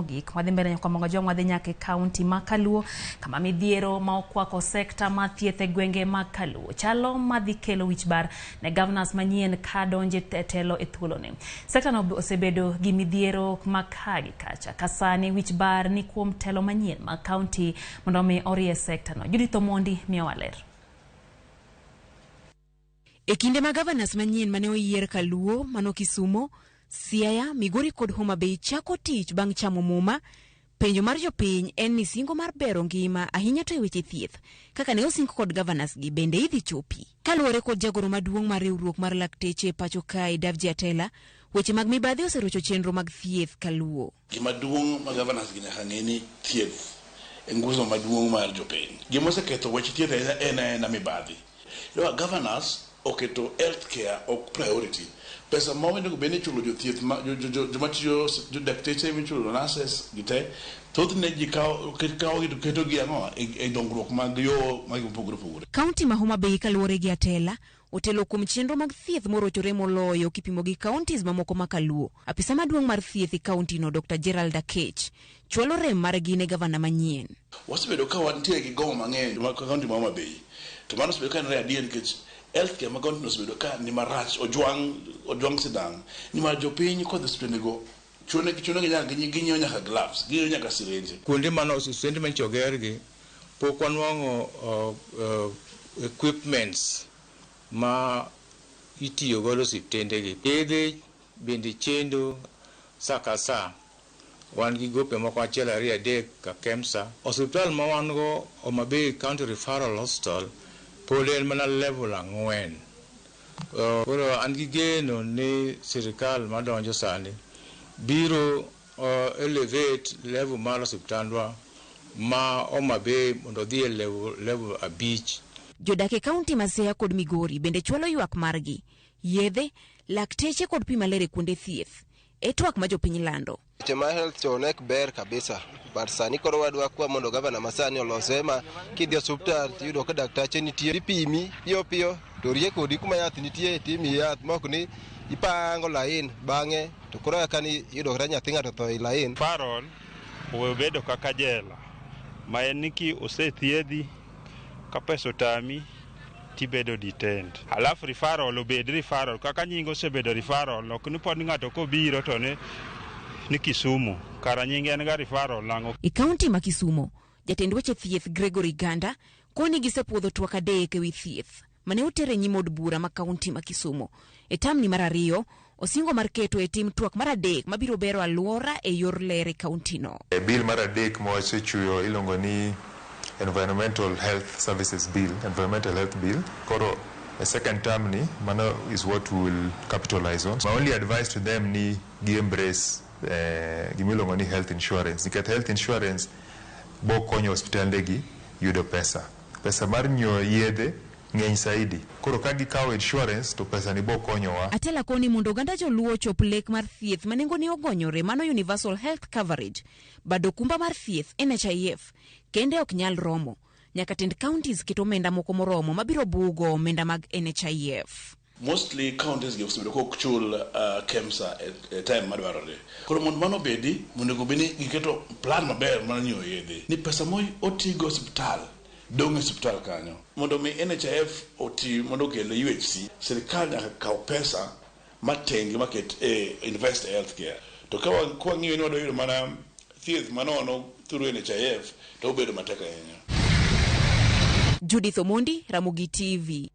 Mwadhi mbele kwa mwangajo mwadhi nyake kaunti ma Kaluo kama Mithiero ma okwako sekta ma thietho gwenge ma Kaluo chalo madhi kelo wichbar ne governors manyien ka donje telo e thuoloni. Sekta no osebedo gi midhiero ma kagi kacha kasani wichbar ni kuom telo manyien ma kaunti mondo mi orie sekta no. Thietho mondi miyowaler. E kinde ma governors manyien mane oyier Kaluo, mano Kisumo, Siaya, Migori kod Homa Bay chako tich bang' chamo muma, penjo mar jopiny en ni singo mar bero ngima ahinya to e weche thieth kaka ne osing kod governors gi bende idhi chopi. Kaluwore kod jagoro maduong' mar riwruok mar lakteche pacho kae Davji Atela, weche mag mibadhi oserocho chenro mag thieth Kaluo. Gima duong' ma governors gi nyaka ng'e ni thieth en nguzo maduong' mar jopiny. Gima oseketho weche thieth en mibadhi. Governors oketo healthcare ok priority. Pesa ma onego beni chulo jothieth joma tiyo dakteche michulo nurses gite thothne ji kawo keto gi ang'o e dongruok mag yo mag pogore. Kaunti ma Homa Bay kaluwore gi Atela otelo kuom chenro mag thieth morochore moloyo kipimo gi counties mamoko ma Kaluo. Apisa maduong' mar thieth e kaunti no Dr. Gerald Akech chwalo rem mar gi ne gavana manyien. Wasebedo ka wantie gi gomo mang'eny ma kaunti ma Homa Bay. To mano osebedo ka en adier nikech healthcare ma kaunti no osebedo ka ni marach ojwang sidang' ni ma jopiny kodhi hospitende go chuno ginyiewo nyaka gloves, ginyiewo nyaka syringe. Kuonde mano osiptende manchoger gi pok wanwang'o equipments ma itiyo godo osiptende gi. Yedhe bende chendo saa ka saa. Wan gi gope moko achiel ariyo adek ka KEMSA. Osiptal ma wan go Homa Bay County Referral Hospital pod en mana level 4. Koro an gi geno ni sirikal madonjo sani biro elevate level mar osiptandwa ma Homa Bay mondo dhi e level 5. Jodak e kaunti ma Siaya kod Migori bende chwalo ywak margi, yedhe, lakteche kod pi maler e kuonde thieth. E twak ma jopiny lando. Chema health chonek ber kabisa. But sani koro wadwa kwa mondo gavana masani olose ma kidhi osuptal tiyudo ka daktache nitie ipimi piyo to rie kodi kuma yath nitie timi yath mok ni ipango lain bang'e to koro kani yudo ka nyathi ng'ato tho i lain. Parol obedo kaka jela ma en ni ki osethiedhi ka pesa otami tibedo detained. Alafu referral obed referral kaka nyingo osebedo referral ok ni pod ng'ato kobiro to ni Kisumu kara nyinge en ga referral lango. E kaunti ma Kisumo, jatend weche thieth Gregory Ganda koni gisepuodho twak adek ewi thieth mane otere nyim od bura ma kaunti ma Kisumo. E tamni mar ariyo osingo mar keto e tim twak mar adek mabiro bero aluora e yor ler e kaunti no. E bill mar adek mo osechuyo ilongo ni Environmental Health Services Bill, Environmental Health Bill. Koro a second term ni mano is what we will capitalize on. My only advice to them ni gi embrace gimilongo ni health insurance. Nikech health insurance bo konyo hospitande gi yudo pesa mar nyiewo yedhe ng'eny saidi. Koro ka gikawo insurance to pesa ni bo konyowa. Atela koni mondo oganda joluo chop lek mar thieth manengo ni ogonyore mano universal health coverage. Bado kumba mar thieth NHIF kende ok nyal romo. Nyaka tend counties keto omenda moko moromo mabiro bugo omenda mag NHIF. Mostly counties give some chul KEMSA time madwarore. Koro mondo mano bedi mondo gobeni giketo plan maber mar nyiewo yedhe. Ni pesa mo otigo hospital dong' hospital kanyo. Mondo mi NHIF oti mondo kelo UHC, sirikal nyaka kaw pesa matengi maket invest in healthcare. To kwa ng'iyo ni wadwa yudo mana thieth manono through NHIF to obedo matek ahinya. Judith Omondi, Ramogi TV.